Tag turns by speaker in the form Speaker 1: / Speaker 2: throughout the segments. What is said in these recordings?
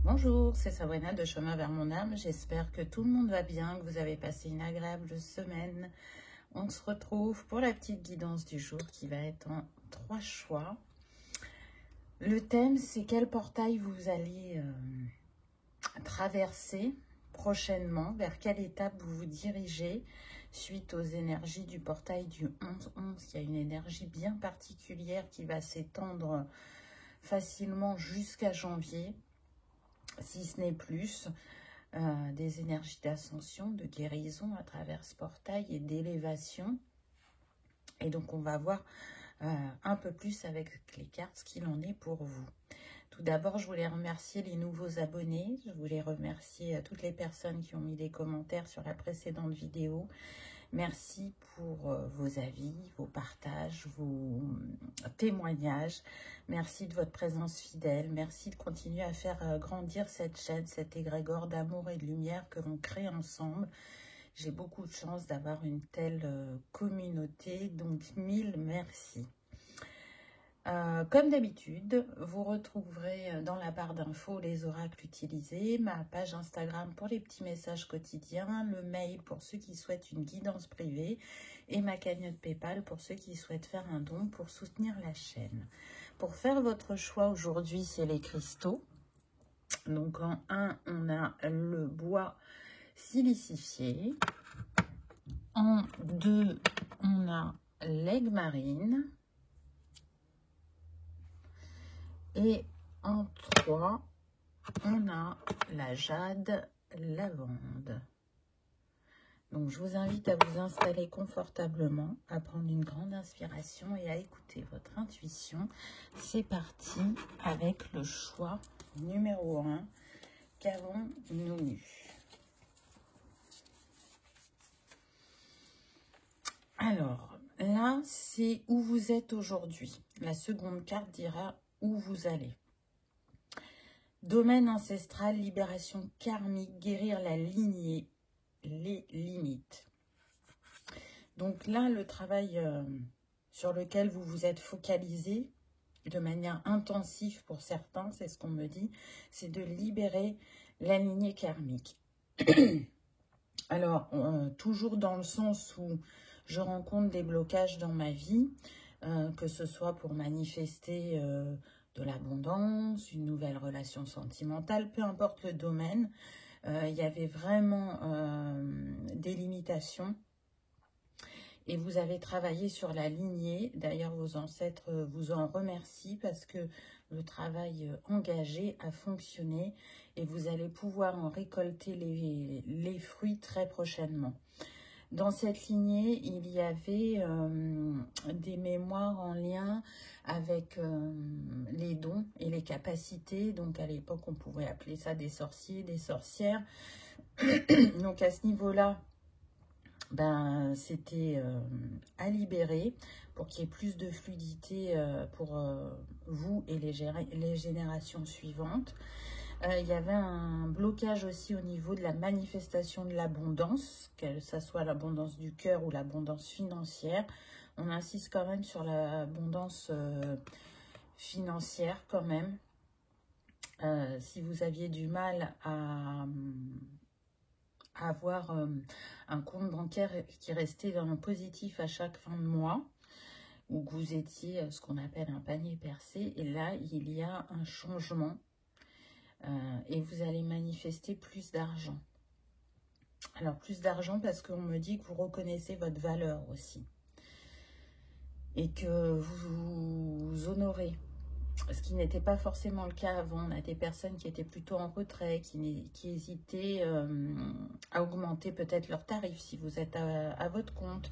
Speaker 1: Bonjour, c'est Sabrina de Chemin vers mon âme. J'espère que tout le monde va bien, que vous avez passé une agréable semaine. On se retrouve pour la petite guidance du jour qui va être en 3 choix. Le thème, c'est quel portail vous allez traverser prochainement, vers quelle étape vous vous dirigez suite aux énergies du portail du 11-11. Il y a une énergie bien particulière qui va s'étendre facilement jusqu'à janvier, si ce n'est plus, des énergies d'ascension, de guérison à travers ce portail et d'élévation. Et donc on va voir un peu plus avec les cartes ce qu'il en est pour vous. Tout d'abord, je voulais remercier les nouveaux abonnés. Je voulais remercier toutes les personnes qui ont mis des commentaires sur la précédente vidéo. Merci pour vos avis, vos partages, vos témoignages. Merci de votre présence fidèle. Merci de continuer à faire grandir cette chaîne, cet égrégore d'amour et de lumière que l'on crée ensemble. J'ai beaucoup de chance d'avoir une telle communauté, donc 1000 merci. Comme d'habitude, vous retrouverez dans la barre d'infos les oracles utilisés, ma page Instagram pour les petits messages quotidiens, le mail pour ceux qui souhaitent une guidance privée et ma cagnotte PayPal pour ceux qui souhaitent faire un don pour soutenir la chaîne. Pour faire votre choix aujourd'hui, c'est les cristaux. Donc en 1, on a le bois silicifié. En 2, on a l'aigle marine. Et en 3, on a la jade lavande. Donc, je vous invite à vous installer confortablement, à prendre une grande inspiration et à écouter votre intuition. C'est parti avec le choix numéro 1 qu'avons-nous eu. Alors, là, c'est où vous êtes aujourd'hui. La seconde carte dira où vous allez. Domaine ancestral, libération karmique, guérir la lignée, les limites. Donc là, le travail sur lequel vous vous êtes focalisé de manière intensive pour certains, c'est ce qu'on me dit, c'est de libérer la lignée karmique. Alors, toujours dans le sens où je rencontre des blocages dans ma vie, que ce soit pour manifester de l'abondance, une nouvelle relation sentimentale, peu importe le domaine, il y avait vraiment des limitations. Et vous avez travaillé sur la lignée. D'ailleurs, vos ancêtres vous en remercient parce que le travail engagé a fonctionné et vous allez pouvoir en récolter les fruits très prochainement. Dans cette lignée, il y avait des mémoires en lien avec les dons et les capacités. Donc, à l'époque, on pouvait appeler ça des sorciers, des sorcières. Donc, à ce niveau-là, ben, c'était à libérer pour qu'il y ait plus de fluidité pour vous et les générations suivantes. Il y avait un blocage aussi au niveau de la manifestation de l'abondance, que ce soit l'abondance du cœur ou l'abondance financière. On insiste quand même sur l'abondance financière quand même. Si vous aviez du mal à avoir un compte bancaire qui restait dans le positif à chaque fin de mois, ou que vous étiez ce qu'on appelle un panier percé, et là, il y a un changement. Et vous allez manifester plus d'argent. Alors, plus d'argent parce qu'on me dit que vous reconnaissez votre valeur aussi. Et que vous honorez. Ce qui n'était pas forcément le cas avant. On a des personnes qui étaient plutôt en retrait, qui hésitaient à augmenter peut-être leurs tarifs si vous êtes à votre compte,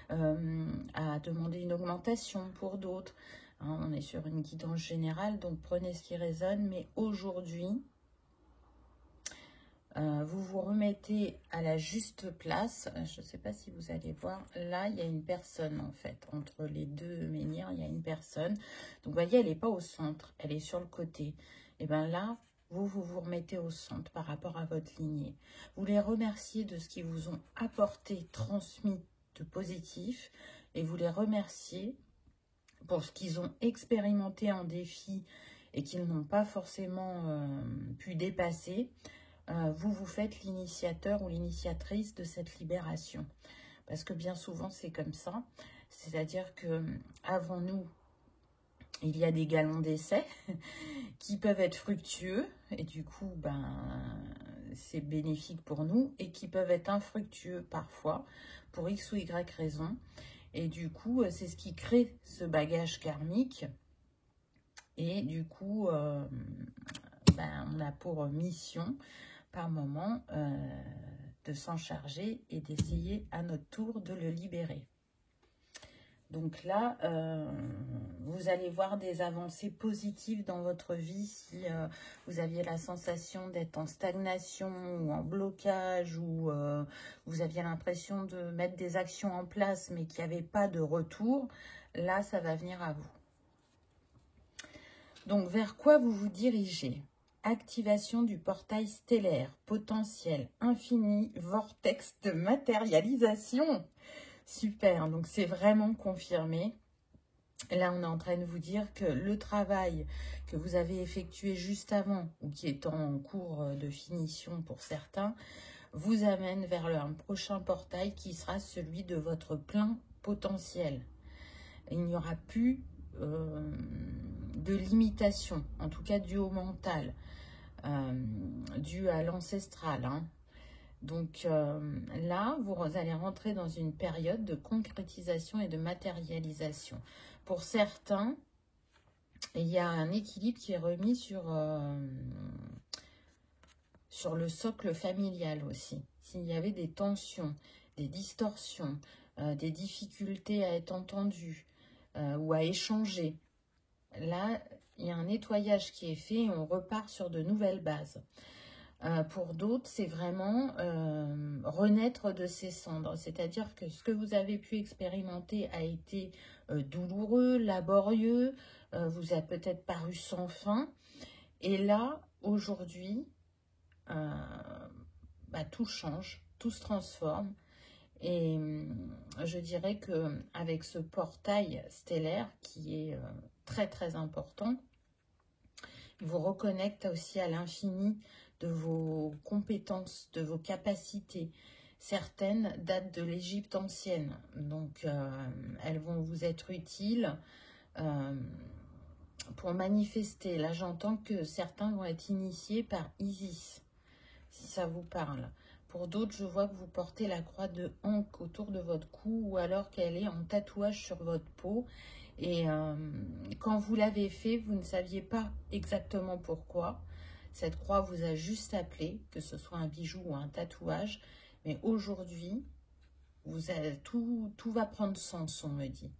Speaker 1: à demander une augmentation pour d'autres. On est sur une guidance générale, donc prenez ce qui résonne. Mais aujourd'hui, vous vous remettez à la juste place. Je ne sais pas si vous allez voir. Là, il y a une personne, en fait. Entre les deux menhirs, il y a une personne. Donc, vous voyez, elle n'est pas au centre. Elle est sur le côté. Et bien là, vous vous remettez au centre par rapport à votre lignée. Vous les remerciez de ce qu'ils vous ont apporté, transmis de positif. Et vous les remerciez pour ce qu'ils ont expérimenté en défi et qu'ils n'ont pas forcément pu dépasser, vous vous faites l'initiateur ou l'initiatrice de cette libération. Parce que bien souvent, c'est comme ça. C'est-à-dire que avant nous, il y a des galons d'essai qui peuvent être fructueux et du coup, c'est bénéfique pour nous, et qui peuvent être infructueux parfois pour X ou Y raison. Et du coup, c'est ce qui crée ce bagage karmique. Et du coup, on a pour mission, par moment, de s'en charger et d'essayer à notre tour de le libérer. Donc là, vous allez voir des avancées positives dans votre vie si vous aviez la sensation d'être en stagnation ou en blocage, ou vous aviez l'impression de mettre des actions en place mais qu'il n'y avait pas de retour. Là, ça va venir à vous. Donc, vers quoi vous vous dirigez? Activation du portail stellaire, potentiel, infini, vortex de matérialisation. Super, donc c'est vraiment confirmé. Là, on est en train de vous dire que le travail que vous avez effectué juste avant, ou qui est en cours de finition pour certains, vous amène vers un prochain portail qui sera celui de votre plein potentiel. Il n'y aura plus de limitation, en tout cas due au mental, due à l'ancestral, hein. Donc là, vous allez rentrer dans une période de concrétisation et de matérialisation. Pour certains, il y a un équilibre qui est remis sur le socle familial aussi. S'il y avait des tensions, des distorsions, des difficultés à être entendues ou à échanger, là, il y a un nettoyage qui est fait et on repart sur de nouvelles bases. Pour d'autres, c'est vraiment renaître de ses cendres. C'est-à-dire que ce que vous avez pu expérimenter a été douloureux, laborieux, vous a peut-être paru sans fin. Et là, aujourd'hui, tout change, tout se transforme. Et je dirais qu'avec ce portail stellaire qui est très très important, il vous reconnecte aussi à l'infini de vos compétences, de vos capacités. Certaines datent de l'Égypte ancienne, donc elles vont vous être utiles pour manifester. Là, j'entends que certains vont être initiés par Isis, si ça vous parle. Pour d'autres, je vois que vous portez la croix de Ankh autour de votre cou, ou alors qu'elle est en tatouage sur votre peau. Et quand vous l'avez fait, vous ne saviez pas exactement pourquoi. Cette croix vous a juste appelé, que ce soit un bijou ou un tatouage. Mais aujourd'hui, tout va prendre sens, on me dit.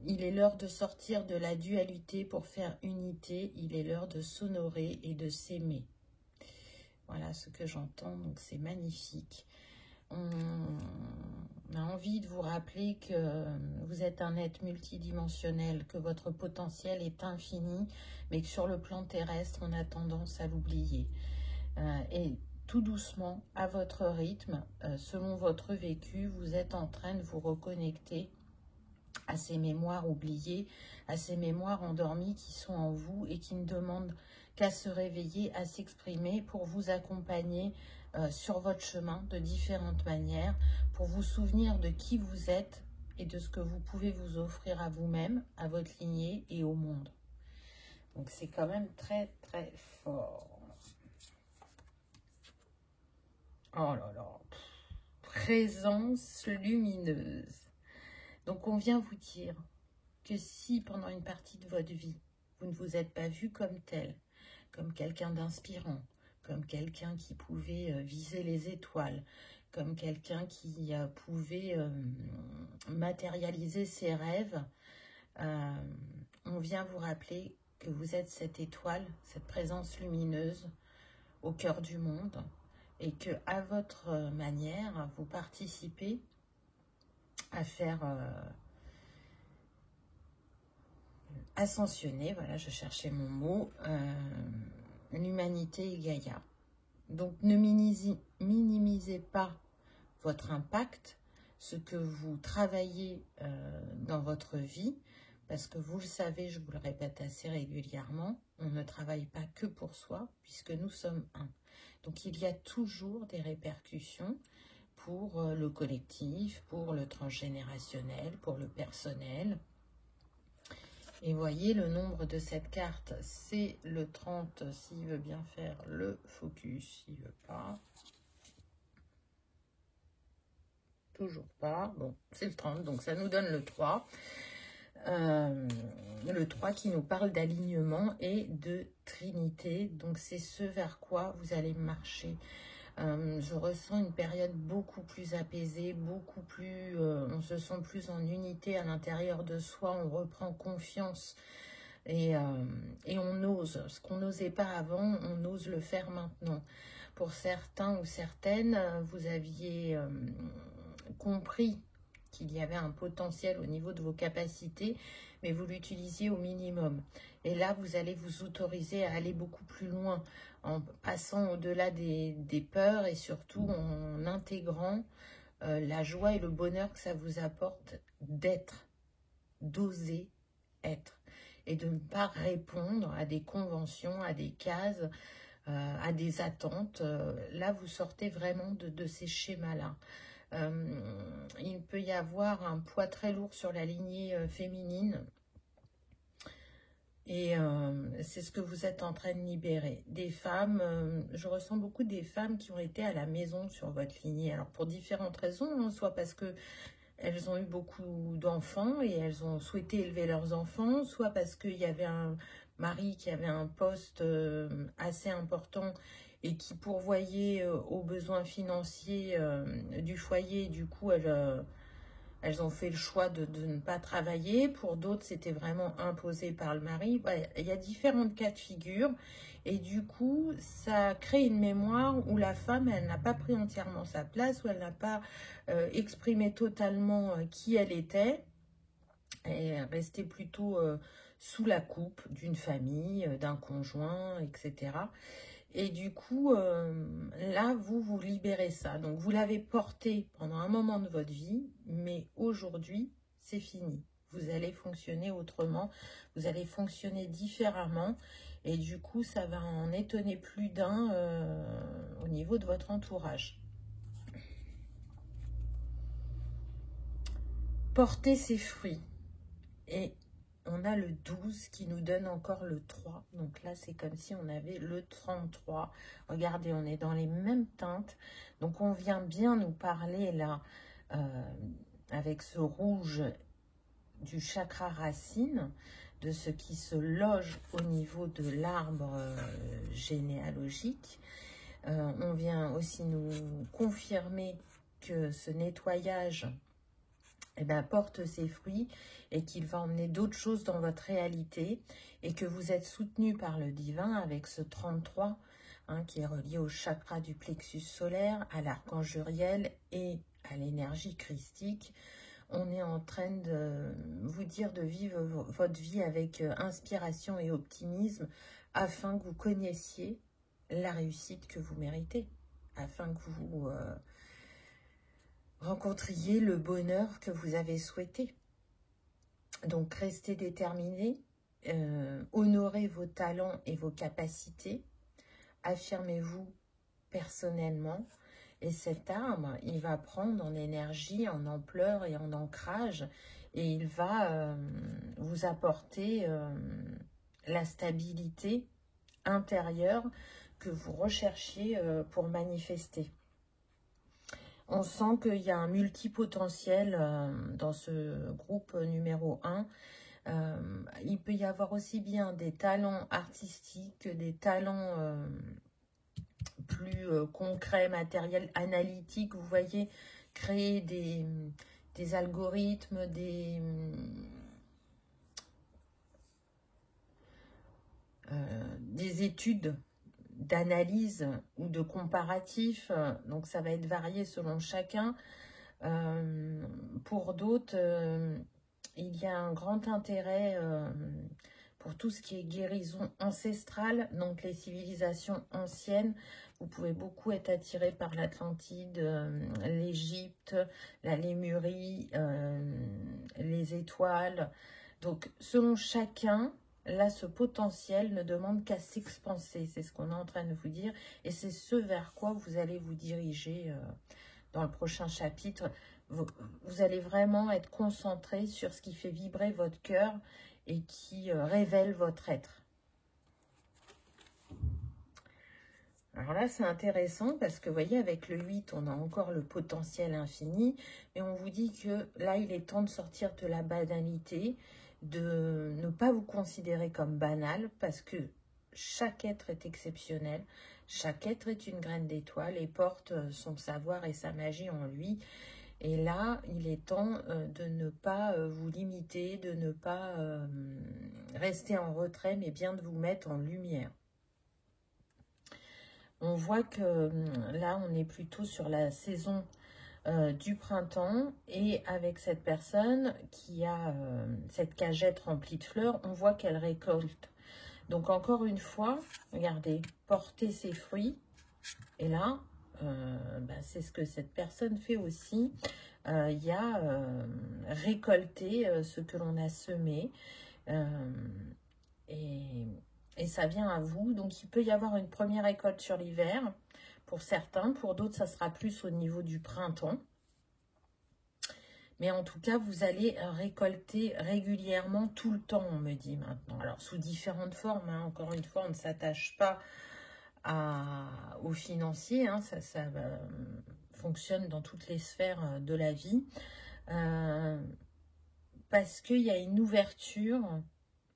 Speaker 1: Il est l'heure de sortir de la dualité pour faire unité. Il est l'heure de s'honorer et de s'aimer. Voilà ce que j'entends, donc c'est magnifique. On a envie de vous rappeler que vous êtes un être multidimensionnel, que votre potentiel est infini, mais que sur le plan terrestre, on a tendance à l'oublier. Et tout doucement, à votre rythme, selon votre vécu, vous êtes en train de vous reconnecter à ces mémoires oubliées, à ces mémoires endormies qui sont en vous et qui ne demandent qu'à se réveiller, à s'exprimer pour vous accompagner sur votre chemin de différentes manières, pour vous souvenir de qui vous êtes et de ce que vous pouvez vous offrir à vous-même, à votre lignée et au monde. Donc c'est quand même très très fort. Oh là là, présence lumineuse. Donc on vient vous dire que si pendant une partie de votre vie, vous ne vous êtes pas vu comme tel, comme quelqu'un d'inspirant, comme quelqu'un qui pouvait viser les étoiles, comme quelqu'un qui pouvait matérialiser ses rêves, on vient vous rappeler que vous êtes cette étoile, cette présence lumineuse au cœur du monde, et que à votre manière, vous participez à faire ascensionner, voilà, je cherchais mon mot, l'humanité et Gaïa. Donc ne minimisez pas votre impact, ce que vous travaillez dans votre vie, parce que vous le savez, je vous le répète assez régulièrement, on ne travaille pas que pour soi, puisque nous sommes un. Donc il y a toujours des répercussions pour le collectif, pour le transgénérationnel, pour le personnel. Et voyez, le nombre de cette carte, c'est le 30, s'il veut bien faire le focus, s'il veut pas. Toujours pas. Bon, c'est le 30, donc ça nous donne le 3. Le 3 qui nous parle d'alignement et de trinité. Donc c'est ce vers quoi vous allez marcher. Je ressens une période beaucoup plus apaisée, beaucoup plus... on se sent plus en unité à l'intérieur de soi, on reprend confiance et on ose. Ce qu'on n'osait pas avant, on ose le faire maintenant. Pour certains ou certaines, vous aviez compris qu'il y avait un potentiel au niveau de vos capacités, mais vous l'utilisiez au minimum. Et là, vous allez vous autoriser à aller beaucoup plus loin, en passant au-delà des peurs et surtout en intégrant la joie et le bonheur que ça vous apporte d'être, d'oser être, et de ne pas répondre à des conventions, à des cases, à des attentes. Là, vous sortez vraiment de ces schémas-là. Il peut y avoir un poids très lourd sur la lignée féminine. Et c'est ce que vous êtes en train de libérer. Des femmes, je ressens beaucoup des femmes qui ont été à la maison sur votre lignée. Alors pour différentes raisons, hein, soit parce que elles ont eu beaucoup d'enfants et elles ont souhaité élever leurs enfants, soit parce qu'il y avait un mari qui avait un poste assez important et qui pourvoyait aux besoins financiers du foyer. Du coup, elles ont fait le choix de ne pas travailler. Pour d'autres, c'était vraiment imposé par le mari. Il y a différentes cas de figure. Et du coup, ça crée une mémoire où la femme, elle n'a pas pris entièrement sa place, où elle n'a pas exprimé totalement qui elle était. Elle est restée plutôt sous la coupe d'une famille, d'un conjoint, etc. Et du coup, là, vous libérez ça. Donc, vous l'avez porté pendant un moment de votre vie, mais aujourd'hui, c'est fini. Vous allez fonctionner autrement, vous allez fonctionner différemment. Et du coup, ça va en étonner plus d'un au niveau de votre entourage. Porter ses fruits. Et on a le 12 qui nous donne encore le 3. Donc là, c'est comme si on avait le 33. Regardez, on est dans les mêmes teintes. Donc on vient bien nous parler là, avec ce rouge du chakra racine, de ce qui se loge au niveau de l'arbre généalogique. On vient aussi nous confirmer que ce nettoyage porte ses fruits et qu'il va emmener d'autres choses dans votre réalité et que vous êtes soutenu par le divin avec ce 33 qui est relié au chakra du plexus solaire, à l'archange Uriel et à l'énergie christique. On est en train de vous dire de vivre votre vie avec inspiration et optimisme afin que vous connaissiez la réussite que vous méritez, afin que vous rencontriez le bonheur que vous avez souhaité. Donc, restez déterminés, honorez vos talents et vos capacités, affirmez-vous personnellement, et cet arbre, il va prendre en énergie, en ampleur et en ancrage, et il va vous apporter la stabilité intérieure que vous recherchiez pour manifester. On sent qu'il y a un multipotentiel dans ce groupe numéro 1. Il peut y avoir aussi bien des talents artistiques que des talents plus concrets, matériels, analytiques. Vous voyez, créer des algorithmes, des études d'analyse ou de comparatif, donc ça va être varié selon chacun. Pour d'autres, il y a un grand intérêt pour tout ce qui est guérison ancestrale, donc les civilisations anciennes. Vous pouvez beaucoup être attiré par l'Atlantide, l'Égypte, la Lémurie, les étoiles, Donc, selon chacun, là, ce potentiel ne demande qu'à s'expanser. C'est ce qu'on est en train de vous dire. Et c'est ce vers quoi vous allez vous diriger dans le prochain chapitre. Vous allez vraiment être concentré sur ce qui fait vibrer votre cœur et qui révèle votre être. Alors là, c'est intéressant parce que, vous voyez, avec le 8, on a encore le potentiel infini. Mais on vous dit que là, il est temps de sortir de la banalité, de ne pas vous considérer comme banal parce que chaque être est exceptionnel. Chaque être est une graine d'étoile et porte son savoir et sa magie en lui. Et là, il est temps de ne pas vous limiter, de ne pas rester en retrait, mais bien de vous mettre en lumière. On voit que là, on est plutôt sur la saison du printemps. Et avec cette personne qui a cette cagette remplie de fleurs, on voit qu'elle récolte. Donc, encore une fois, regardez, porter ses fruits. Et là, c'est ce que cette personne fait aussi. Il y a récolter ce que l'on a semé. Et ça vient à vous. Donc, il peut y avoir une première récolte sur l'hiver pour certains. Pour d'autres, ça sera plus au niveau du printemps. Mais en tout cas, vous allez récolter régulièrement tout le temps, on me dit maintenant. Alors, sous différentes formes. Hein. Encore une fois, on ne s'attache pas au financier. Hein. Ça fonctionne dans toutes les sphères de la vie. Parce qu'il y a une ouverture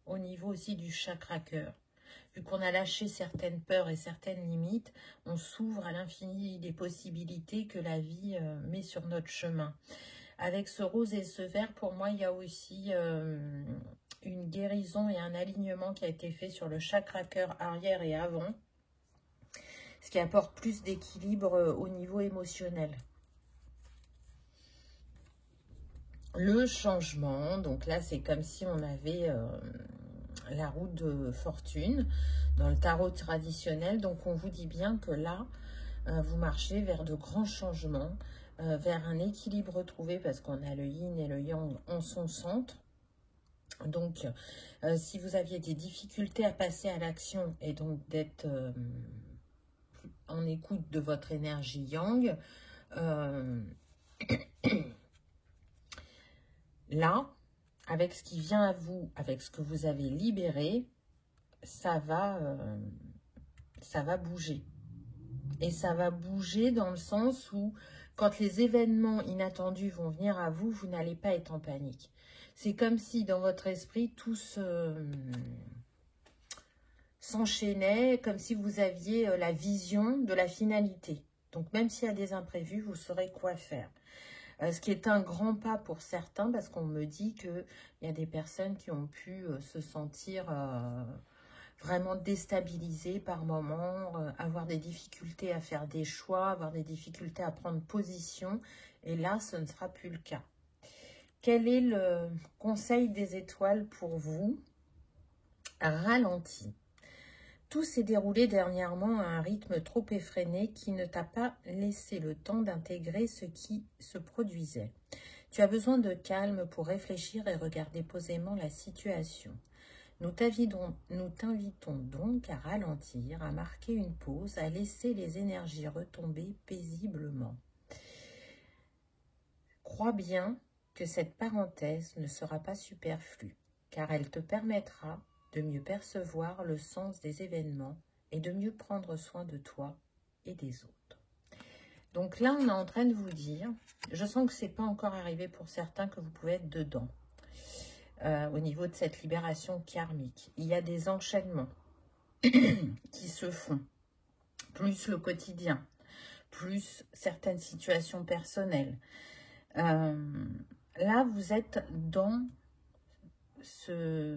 Speaker 1: au niveau aussi du chakra cœur. Vu qu'on a lâché certaines peurs et certaines limites, on s'ouvre à l'infini des possibilités que la vie met sur notre chemin. Avec ce rose et ce vert, pour moi, il y a aussi une guérison et un alignement qui a été fait sur le chakra cœur arrière et avant, ce qui apporte plus d'équilibre au niveau émotionnel. Le changement, donc là, c'est comme si on avait la roue de fortune dans le tarot traditionnel. Donc, on vous dit bien que là, vous marchez vers de grands changements, vers un équilibre retrouvé parce qu'on a le yin et le yang en son centre. Donc, si vous aviez des difficultés à passer à l'action et donc d'être en écoute de votre énergie yang, là, avec ce qui vient à vous, avec ce que vous avez libéré, ça va bouger. Et ça va bouger dans le sens où, quand les événements inattendus vont venir à vous, vous n'allez pas être en panique. C'est comme si dans votre esprit, tout s'enchaînait, comme si vous aviez la vision de la finalité. Donc même s'il y a des imprévus, vous saurez quoi faire. Ce qui est un grand pas pour certains, parce qu'on me dit qu'il y a des personnes qui ont pu se sentir vraiment déstabilisées par moments, avoir des difficultés à faire des choix, avoir des difficultés à prendre position. Et là, ce ne sera plus le cas. Quel est le conseil des étoiles pour vous? Ralenti. Tout s'est déroulé dernièrement à un rythme trop effréné qui ne t'a pas laissé le temps d'intégrer ce qui se produisait. Tu as besoin de calme pour réfléchir et regarder posément la situation. Nous t'invitons donc à ralentir, à marquer une pause, à laisser les énergies retomber paisiblement. Crois bien que cette parenthèse ne sera pas superflue, car elle te permettra de mieux percevoir le sens des événements et de mieux prendre soin de toi et des autres. Donc là, on est en train de vous dire, je sens que ce n'est pas encore arrivé pour certains, que vous pouvez être dedans, au niveau de cette libération karmique. Il y a des enchaînements qui se font, plus le quotidien, plus certaines situations personnelles. Là, vous êtes dans ce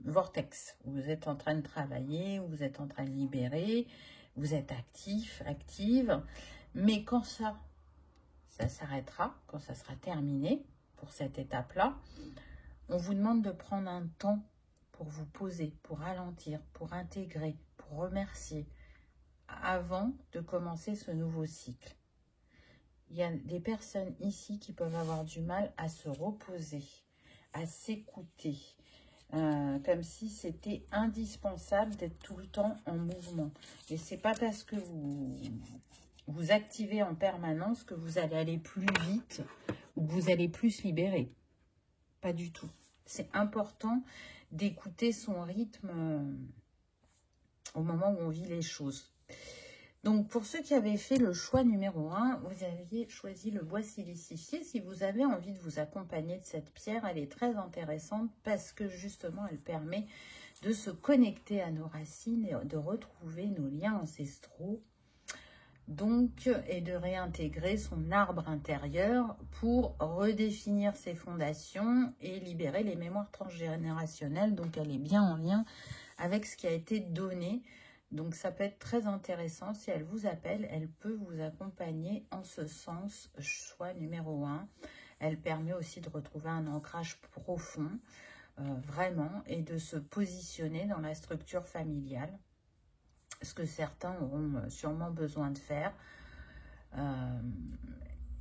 Speaker 1: vortex, où vous êtes en train de travailler, où vous êtes en train de libérer, vous êtes actif, active, mais quand ça s'arrêtera, quand ça sera terminé pour cette étape-là, on vous demande de prendre un temps pour vous poser, pour ralentir, pour intégrer, pour remercier, avant de commencer ce nouveau cycle. Il y a des personnes ici qui peuvent avoir du mal à se reposer, à s'écouter. Comme si c'était indispensable d'être tout le temps en mouvement. Et c'est pas parce que vous activez en permanence que vous allez aller plus vite ou que vous allez plus libérer. Pas du tout. C'est important d'écouter son rythme au moment où on vit les choses. Donc, pour ceux qui avaient fait le choix numéro 1, vous aviez choisi le bois silicifié. Si vous avez envie de vous accompagner de cette pierre, elle est très intéressante parce que justement, elle permet de se connecter à nos racines et de retrouver nos liens ancestraux. Donc, et de réintégrer son arbre intérieur pour redéfinir ses fondations et libérer les mémoires transgénérationnelles. Donc, elle est bien en lien avec ce qui a été donné. Donc, ça peut être très intéressant. Si elle vous appelle, elle peut vous accompagner en ce sens, choix numéro 1. Elle permet aussi de retrouver un ancrage profond, vraiment, et de se positionner dans la structure familiale. Ce que certains auront sûrement besoin de faire.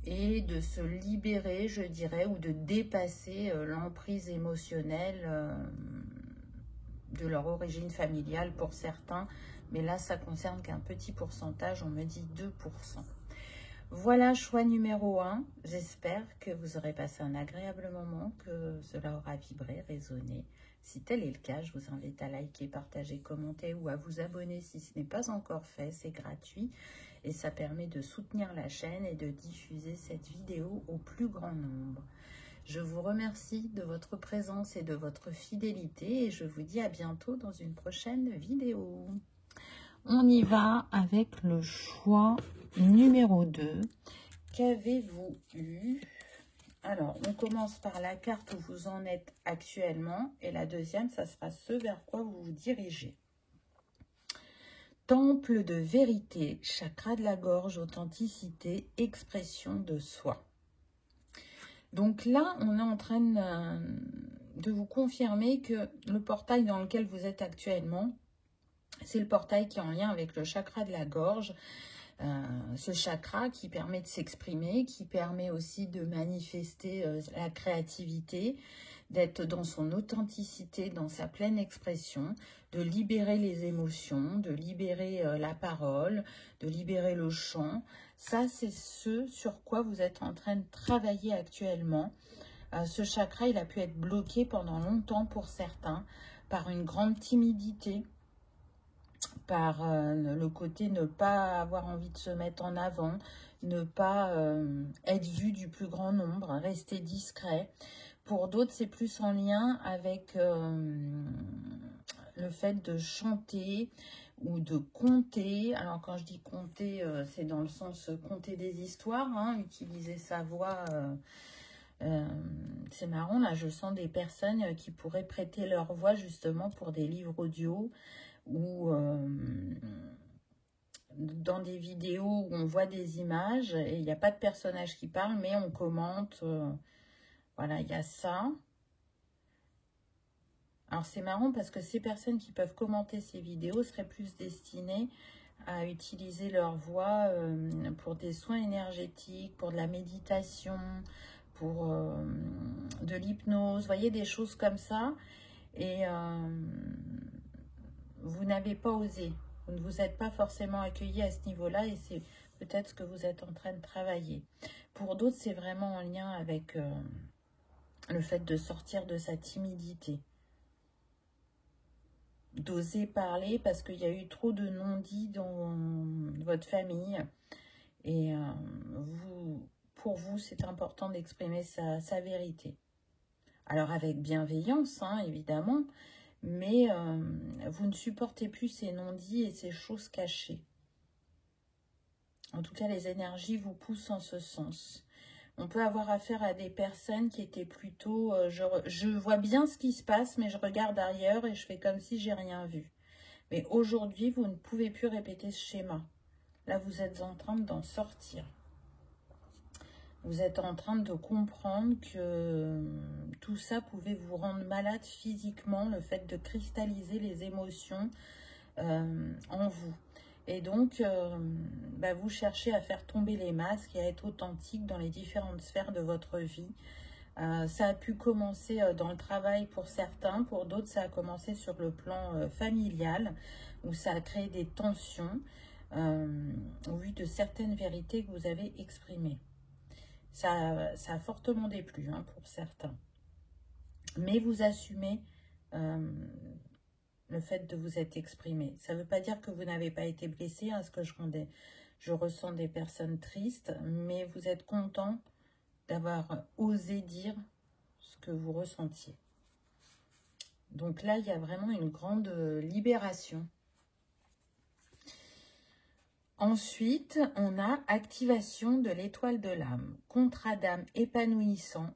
Speaker 1: Et de se libérer, je dirais, ou de dépasser l'emprise émotionnelle de leur origine familiale pour certains. Mais là, ça concerne qu'un petit pourcentage, on me dit 2%. Voilà, choix numéro 1. J'espère que vous aurez passé un agréable moment, que cela aura vibré, résonné. Si tel est le cas, je vous invite à liker, partager, commenter ou à vous abonner si ce n'est pas encore fait. C'est gratuit et ça permet de soutenir la chaîne et de diffuser cette vidéo au plus grand nombre. Je vous remercie de votre présence et de votre fidélité et je vous dis à bientôt dans une prochaine vidéo. On y va avec le choix numéro 2. Qu'avez-vous eu? Alors, on commence par la carte où vous en êtes actuellement. Et la deuxième, ça sera ce vers quoi vous vous dirigez. Temple de vérité, chakra de la gorge, authenticité, expression de soi. Donc là, on est en train de vous confirmer que le portail dans lequel vous êtes actuellement, c'est le portail qui est en lien avec le chakra de la gorge. Ce chakra qui permet de s'exprimer, qui permet aussi de manifester la créativité, d'être dans son authenticité, dans sa pleine expression, de libérer les émotions, de libérer la parole, de libérer le chant. Ça, c'est ce sur quoi vous êtes en train de travailler actuellement. Ce chakra, il a pu être bloqué pendant longtemps pour certains, par une grande timidité, par le côté ne pas avoir envie de se mettre en avant, ne pas être vu du plus grand nombre, rester discret. Pour d'autres, c'est plus en lien avec le fait de chanter ou de conter. Alors quand je dis conter, c'est dans le sens conter des histoires, hein, utiliser sa voix. C'est marrant, là je sens des personnes qui pourraient prêter leur voix justement pour des livres audio, ou dans des vidéos où on voit des images et il n'y a pas de personnage qui parle, mais on commente. Voilà, il y a ça. Alors, c'est marrant parce que ces personnes qui peuvent commenter ces vidéos seraient plus destinées à utiliser leur voix pour des soins énergétiques, pour de la méditation, pour de l'hypnose. Vous voyez, des choses comme ça. Et vous n'avez pas osé, vous ne vous êtes pas forcément accueilli à ce niveau-là et c'est peut-être ce que vous êtes en train de travailler. Pour d'autres, c'est vraiment en lien avec le fait de sortir de sa timidité, d'oser parler parce qu'il y a eu trop de non-dits dans votre famille et pour vous, c'est important d'exprimer sa vérité. Alors avec bienveillance, hein, évidemment, mais vous ne supportez plus ces non-dits et ces choses cachées. En tout cas, les énergies vous poussent en ce sens. On peut avoir affaire à des personnes qui étaient plutôt... je vois bien ce qui se passe, mais je regarde ailleurs et je fais comme si j'ai rien vu. Mais aujourd'hui, vous ne pouvez plus répéter ce schéma. Là, vous êtes en train d'en sortir. Vous êtes en train de comprendre que tout ça pouvait vous rendre malade physiquement, le fait de cristalliser les émotions en vous. Et donc, vous cherchez à faire tomber les masques et à être authentique dans les différentes sphères de votre vie Ça a pu commencer dans le travail pour certains, pour d'autres ça a commencé sur le plan familial, où ça a créé des tensions au vu de certaines vérités que vous avez exprimées. Ça a fortement déplu pour certains. Mais vous assumez le fait de vous être exprimé. Ça ne veut pas dire que vous n'avez pas été blessé, parce que je ressens des personnes tristes, mais vous êtes content d'avoir osé dire ce que vous ressentiez. Donc là, il y a vraiment une grande libération. Ensuite, on a activation de l'étoile de l'âme. Contrat d'âme épanouissant,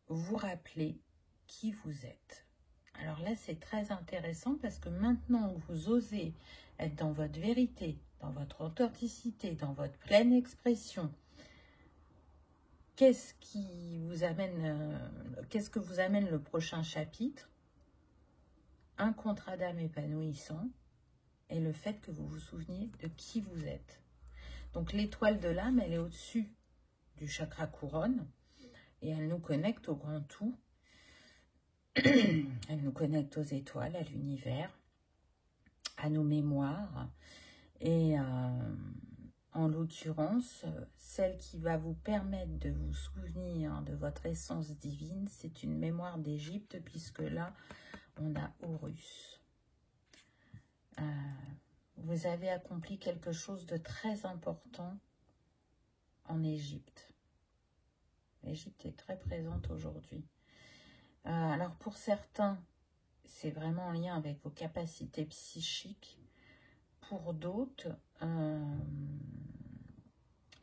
Speaker 1: vous rappelez qui vous êtes. Alors là, c'est très intéressant parce que maintenant que vous osez être dans votre vérité, dans votre authenticité, dans votre pleine expression, qu'est-ce que vous amène le prochain chapitre? Un contrat d'âme épanouissant et le fait que vous vous souveniez de qui vous êtes. Donc l'étoile de l'âme, elle est au-dessus du chakra couronne et elle nous connecte au grand tout. Elle nous connecte aux étoiles, à l'univers, à nos mémoires. Et en l'occurrence, celle qui va vous permettre de vous souvenir de votre essence divine, c'est une mémoire d'Égypte, puisque là, on a Horus. Vous avez accompli quelque chose de très important en Égypte. L'Égypte est très présente aujourd'hui. Alors pour certains, c'est vraiment en lien avec vos capacités psychiques. Pour d'autres,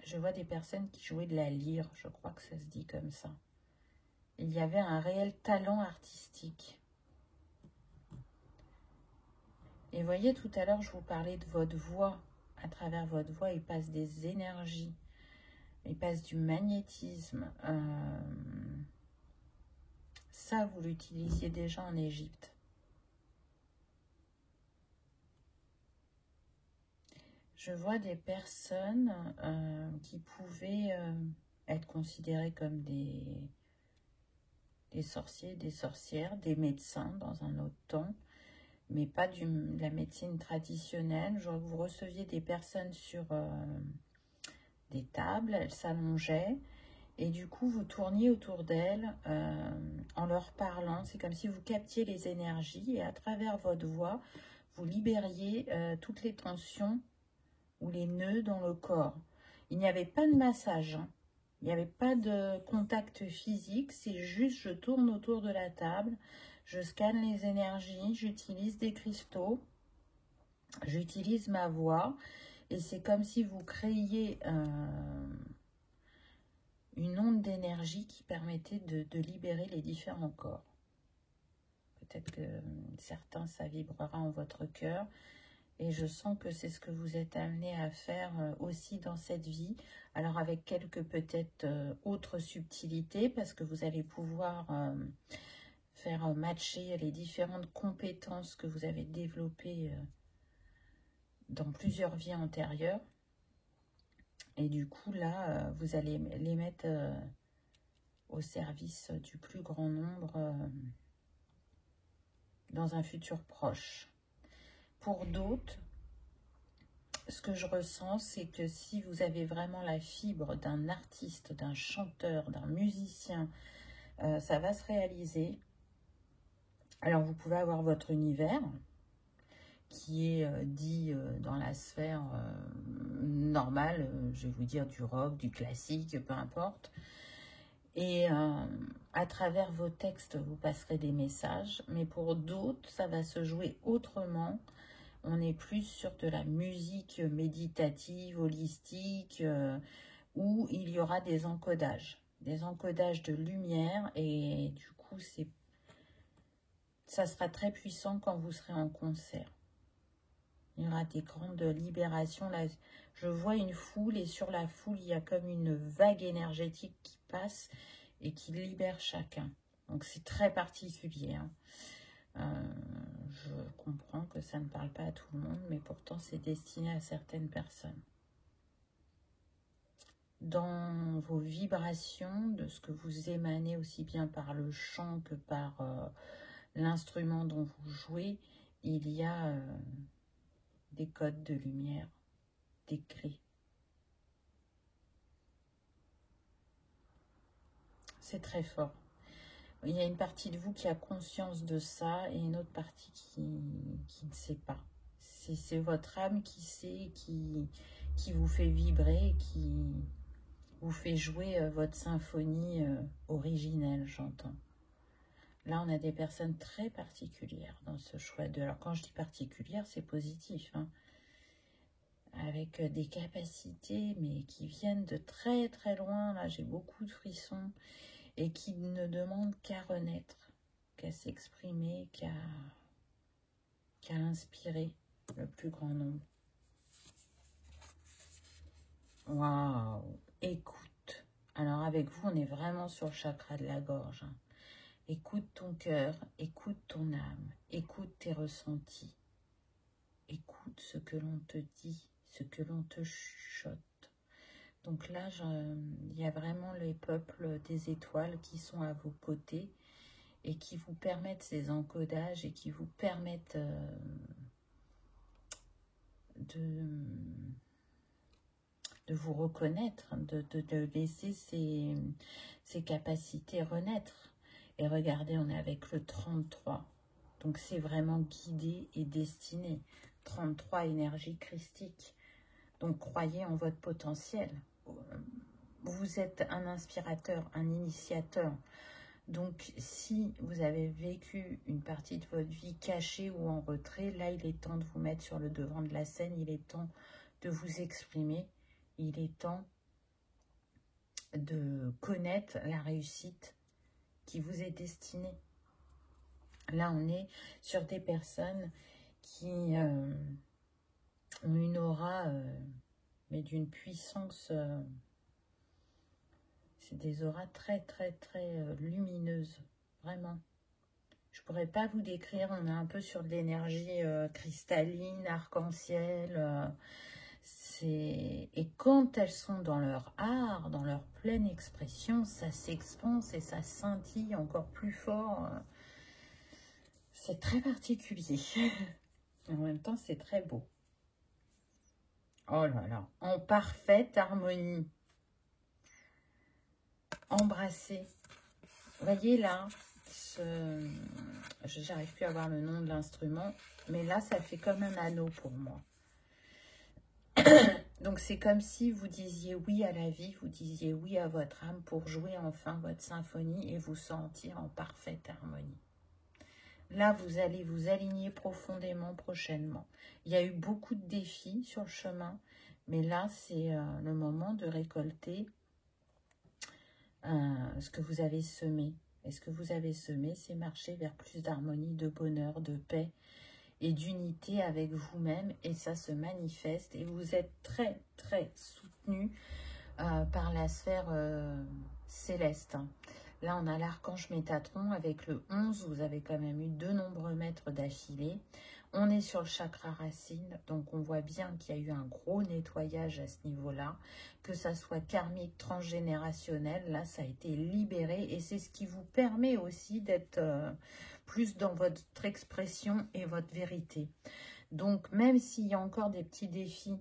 Speaker 1: je vois des personnes qui jouaient de la lyre, je crois que ça se dit comme ça. Il y avait un réel talent artistique. Et vous voyez, tout à l'heure, je vous parlais de votre voix. À travers votre voix, il passe des énergies, il passe du magnétisme. Ça, vous l'utilisiez déjà en Égypte. Je vois des personnes qui pouvaient être considérées comme des sorciers, des sorcières, des médecins dans un autre temps, mais pas de la médecine traditionnelle. Je vois que vous receviez des personnes sur des tables, elles s'allongeaient, et du coup, vous tourniez autour d'elles en leur parlant. C'est comme si vous captiez les énergies, et à travers votre voix, vous libériez toutes les tensions ou les nœuds dans le corps. Il n'y avait pas de massage, il n'y avait pas de contact physique, c'est juste je tourne autour de la table, je scanne les énergies, j'utilise des cristaux, j'utilise ma voix, et c'est comme si vous créiez une onde d'énergie qui permettait de libérer les différents corps. Peut-être que certains, ça vibrera en votre cœur. Et je sens que c'est ce que vous êtes amené à faire aussi dans cette vie. Alors avec quelques peut-être autres subtilités, parce que vous allez pouvoir faire matcher les différentes compétences que vous avez développées dans plusieurs vies antérieures. Et du coup, là, vous allez les mettre au service du plus grand nombre dans un futur proche. Pour d'autres, ce que je ressens, c'est que si vous avez vraiment la fibre d'un artiste, d'un chanteur, d'un musicien, ça va se réaliser. Alors, vous pouvez avoir votre univers, qui est dit dans la sphère normale, je vais vous dire du rock, du classique, peu importe. Et à travers vos textes, vous passerez des messages. Mais pour d'autres, ça va se jouer autrement. On est plus sur de la musique méditative, holistique, où il y aura des encodages de lumière. Et du coup, ça sera très puissant quand vous serez en concert. Il y aura des grandes libérations. Là, je vois une foule et sur la foule, il y a comme une vague énergétique qui passe et qui libère chacun. Donc, c'est très particulier. Je comprends que ça ne parle pas à tout le monde, mais pourtant, c'est destiné à certaines personnes. dans vos vibrations, de ce que vous émanez aussi bien par le chant que par l'instrument dont vous jouez, il y a des codes de lumière, des clés. C'est très fort. Il y a une partie de vous qui a conscience de ça et une autre partie qui ne sait pas. C'est votre âme qui sait, qui vous fait vibrer, qui vous fait jouer votre symphonie originelle, j'entends. Là, on a des personnes très particulières dans ce choix de... Alors, quand je dis particulière, c'est positif, hein, avec des capacités, mais qui viennent de très très loin. Là, j'ai beaucoup de frissons. Et qui ne demande qu'à renaître, qu'à s'exprimer, qu'à inspirer le plus grand nombre. Waouh! Écoute. Alors avec vous, on est vraiment sur le chakra de la gorge. Hein. Écoute ton cœur, écoute ton âme, écoute tes ressentis. Écoute ce que l'on te dit, ce que l'on te chuchote. Donc là, il y a vraiment les peuples des étoiles qui sont à vos côtés et qui vous permettent ces encodages et qui vous permettent de vous reconnaître, de laisser ces capacités renaître. Et regardez, on est avec le 33. Donc c'est vraiment guidé et destiné. 33, énergie christique. Donc croyez en votre potentiel. Vous êtes un inspirateur, un initiateur. Donc, si vous avez vécu une partie de votre vie cachée ou en retrait, là, il est temps de vous mettre sur le devant de la scène. Il est temps de vous exprimer. Il est temps de connaître la réussite qui vous est destinée. Là, on est sur des personnes qui ont une aura, mais d'une puissance... c'est des auras très, très, très lumineuses. Vraiment. Je ne pourrais pas vous décrire. On est un peu sur de l'énergie cristalline, arc-en-ciel. Et quand elles sont dans leur art, dans leur pleine expression, ça s'expanse et ça scintille encore plus fort. C'est très particulier. En même temps, c'est très beau. Oh là là. En parfaite harmonie. Embrasser. Vous voyez là, j'arrive plus à voir le nom de l'instrument, mais là, ça fait comme un anneau pour moi. Donc, c'est comme si vous disiez oui à la vie, vous disiez oui à votre âme pour jouer enfin votre symphonie et vous sentir en parfaite harmonie. Là, vous allez vous aligner profondément prochainement. Il y a eu beaucoup de défis sur le chemin, mais là, c'est le moment de récolter ce que vous avez semé. Et ce que vous avez semé, c'est marcher vers plus d'harmonie, de bonheur, de paix et d'unité avec vous-même. Et ça se manifeste. Et vous êtes très, très soutenu par la sphère céleste. Là, on a l'archange Métatron avec le 11. Vous avez quand même eu de nombreux maîtres d'affilée. On est sur le chakra racine, donc on voit bien qu'il y a eu un gros nettoyage à ce niveau-là, que ça soit karmique, transgénérationnel, là ça a été libéré et c'est ce qui vous permet aussi d'être plus dans votre expression et votre vérité. Donc même s'il y a encore des petits défis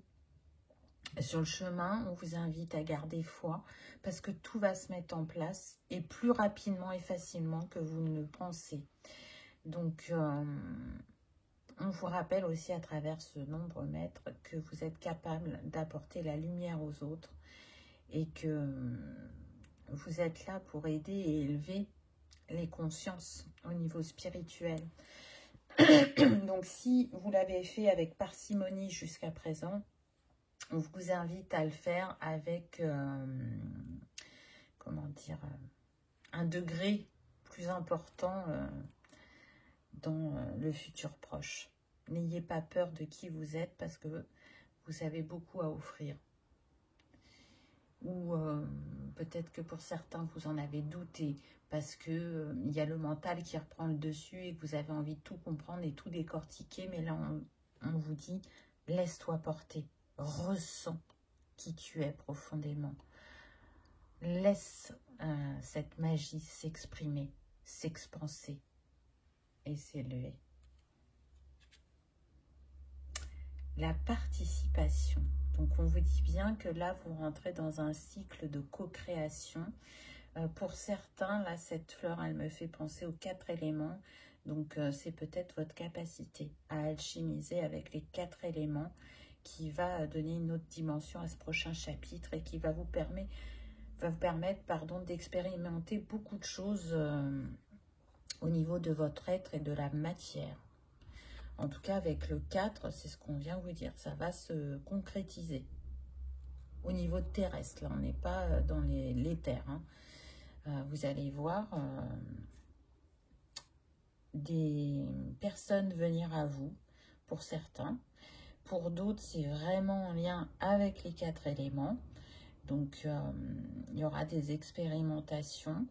Speaker 1: sur le chemin, on vous invite à garder foi parce que tout va se mettre en place et plus rapidement et facilement que vous ne le pensez. Donc... on vous rappelle aussi à travers ce nombre maître que vous êtes capable d'apporter la lumière aux autres et que vous êtes là pour aider et élever les consciences au niveau spirituel. Donc si vous l'avez fait avec parcimonie jusqu'à présent, on vous invite à le faire avec, comment dire, un degré plus important dans le futur proche. N'ayez pas peur de qui vous êtes parce que vous avez beaucoup à offrir. Ou peut-être que pour certains, vous en avez douté parce que il y a le mental qui reprend le dessus et que vous avez envie de tout comprendre et tout décortiquer. Mais là, on vous dit, laisse-toi porter, ressens qui tu es profondément. Laisse cette magie s'exprimer, s'expanser et s'élever. La participation. Donc on vous dit bien que là, vous rentrez dans un cycle de co-création. Pour certains, là, cette fleur, elle me fait penser aux 4 éléments. Donc c'est peut-être votre capacité à alchimiser avec les 4 éléments qui va donner une autre dimension à ce prochain chapitre et qui va vous permettre d'expérimenter beaucoup de choses au niveau de votre être et de la matière. En tout cas, avec le 4, c'est ce qu'on vient vous dire, ça va se concrétiser. Au niveau terrestre, là, on n'est pas dans l'éther. Hein. Vous allez voir des personnes venir à vous, pour certains. Pour d'autres, c'est vraiment en lien avec les 4 éléments. Donc, il y aura des expérimentations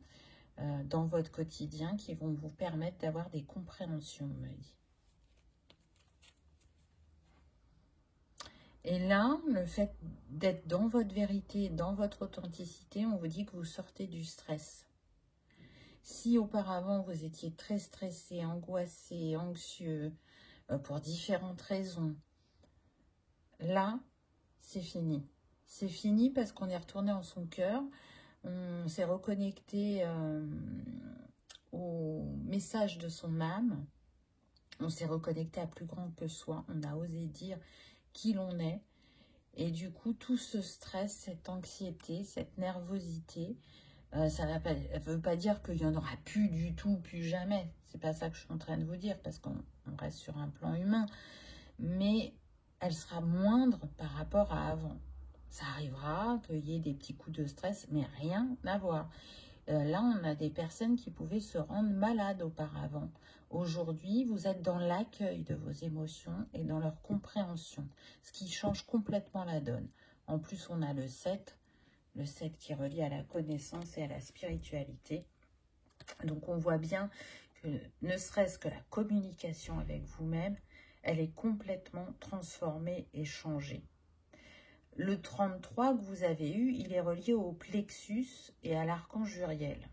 Speaker 1: dans votre quotidien qui vont vous permettre d'avoir des compréhensions, on me dit. Et là, le fait d'être dans votre vérité, dans votre authenticité, on vous dit que vous sortez du stress. Si auparavant, vous étiez très stressé, angoissé, anxieux, pour différentes raisons, là, c'est fini. C'est fini parce qu'on est retourné en son cœur, on s'est reconnecté au message de son âme, on s'est reconnecté à plus grand que soi, on a osé dire qui l'on est, et du coup, tout ce stress, cette anxiété, cette nervosité, ça ne veut pas dire qu'il n'y en aura plus du tout, plus jamais. C'est pas ça que je suis en train de vous dire, parce qu'on reste sur un plan humain. Mais elle sera moindre par rapport à avant. Ça arrivera qu'il y ait des petits coups de stress, mais rien à voir. Là, on a des personnes qui pouvaient se rendre malades auparavant. Aujourd'hui, vous êtes dans l'accueil de vos émotions et dans leur compréhension, ce qui change complètement la donne. En plus, on a le 7 qui relie à la connaissance et à la spiritualité. Donc, on voit bien que ne serait-ce que la communication avec vous-même, elle est complètement transformée et changée. Le 33 que vous avez eu, il est relié au plexus et à l'archange Uriel.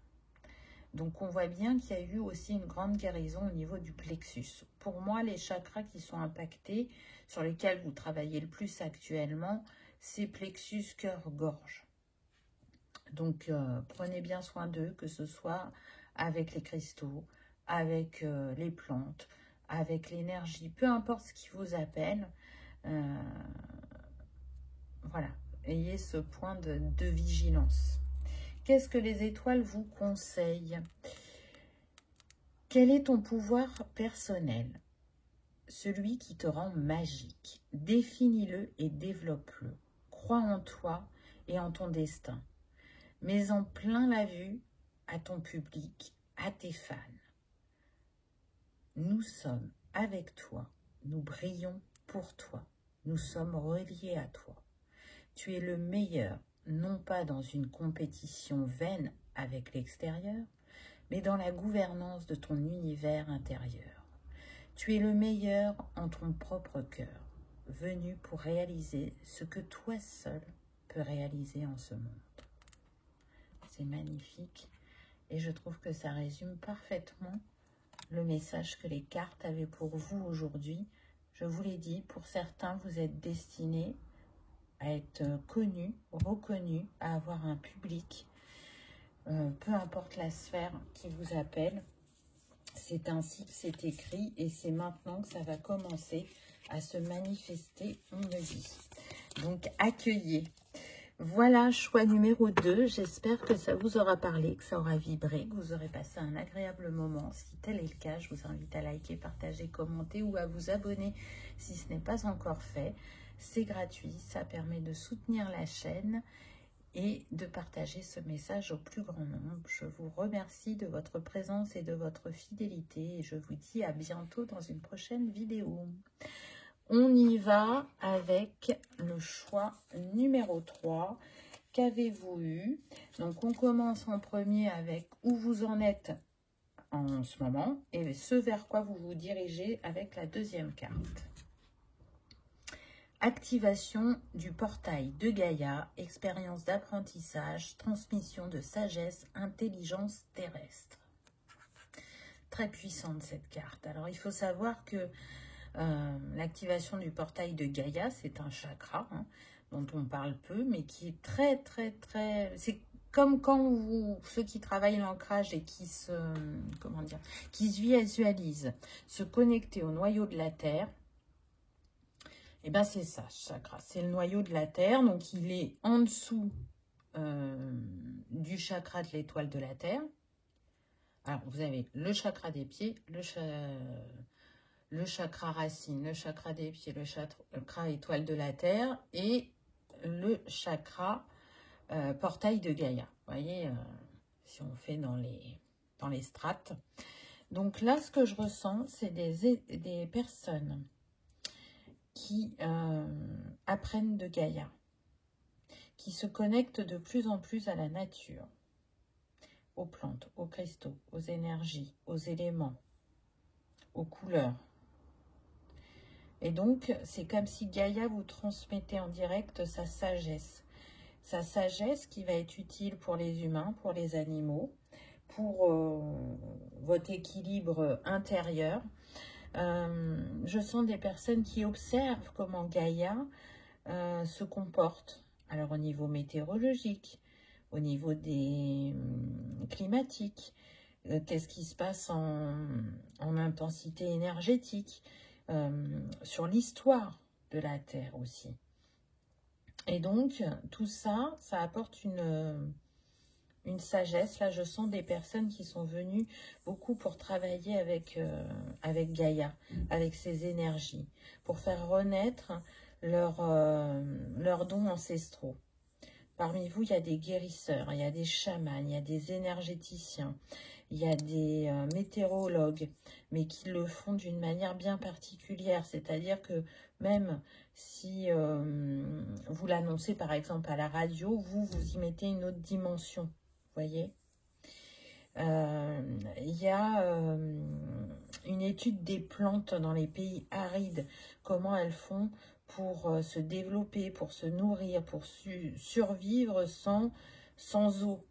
Speaker 1: Donc, on voit bien qu'il y a eu aussi une grande guérison au niveau du plexus. Pour moi, les chakras qui sont impactés, sur lesquels vous travaillez le plus actuellement, c'est plexus, cœur, gorge. Donc, prenez bien soin d'eux, que ce soit avec les cristaux, avec les plantes, avec l'énergie, peu importe ce qui vous appelle. Voilà, ayez ce point de vigilance. Qu'est-ce que les étoiles vous conseillent? Quel est ton pouvoir personnel? Celui qui te rend magique. Définis-le et développe-le. Crois en toi et en ton destin. Mets en plein la vue à ton public, à tes fans. Nous sommes avec toi. Nous brillons pour toi. Nous sommes reliés à toi. Tu es le meilleur, non pas dans une compétition vaine avec l'extérieur, mais dans la gouvernance de ton univers intérieur. Tu es le meilleur en ton propre cœur, venu pour réaliser ce que toi seul peux réaliser en ce monde. C'est magnifique et je trouve que ça résume parfaitement le message que les cartes avaient pour vous aujourd'hui. Je vous l'ai dit, pour certains, vous êtes destinés à être connu, reconnu, à avoir un public, peu importe la sphère qui vous appelle. C'est ainsi que c'est écrit et c'est maintenant que ça va commencer à se manifester, on me dit. Donc, accueillez. Voilà, choix numéro 2. J'espère que ça vous aura parlé, que ça aura vibré, que vous aurez passé un agréable moment. Si tel est le cas, je vous invite à liker, partager, commenter ou à vous abonner si ce n'est pas encore fait. C'est gratuit, ça permet de soutenir la chaîne et de partager ce message au plus grand nombre. Je vous remercie de votre présence et de votre fidélité et je vous dis à bientôt dans une prochaine vidéo. On y va avec le choix numéro 3. Qu'avez-vous eu? Donc on commence en premier avec où vous en êtes en ce moment et ce vers quoi vous vous dirigez avec la deuxième carte. Activation du portail de Gaïa, expérience d'apprentissage, transmission de sagesse, intelligence terrestre. Très puissante cette carte. Alors il faut savoir que l'activation du portail de Gaïa, c'est un chakra hein, dont on parle peu, mais qui est très... C'est comme quand ceux qui travaillent l'ancrage et qui se visualisent, se connecter au noyau de la Terre. Et bien c'est ça, ce chakra, c'est le noyau de la Terre, donc il est en dessous du chakra de l'étoile de la Terre. Alors vous avez le chakra des pieds, le chakra racine, le chakra des pieds, le chakra étoile de la Terre et le chakra portail de Gaïa. Vous voyez, si on fait dans les strates. Donc là, ce que je ressens, c'est des personnes qui apprennent de Gaïa, qui se connectent de plus en plus à la nature, aux plantes, aux cristaux, aux énergies, aux éléments, aux couleurs. Et donc, c'est comme si Gaïa vous transmettait en direct sa sagesse qui va être utile pour les humains, pour les animaux, pour votre équilibre intérieur. Je sens des personnes qui observent comment Gaïa se comporte. Alors au niveau météorologique, au niveau des climatiques, qu'est-ce qui se passe en intensité énergétique, sur l'histoire de la Terre aussi. Et donc tout ça, ça apporte une sagesse. Là, je sens des personnes qui sont venues beaucoup pour travailler avec Gaïa, avec ses énergies, pour faire renaître leurs dons ancestraux. Parmi vous, il y a des guérisseurs, il y a des chamans, il y a des énergéticiens, il y a des météorologues, mais qui le font d'une manière bien particulière. C'est-à-dire que même si vous l'annoncez par exemple à la radio, vous y mettez une autre dimension. Vous voyez, il y a une étude des plantes dans les pays arides, comment elles font pour se développer, pour se nourrir, pour survivre sans eau.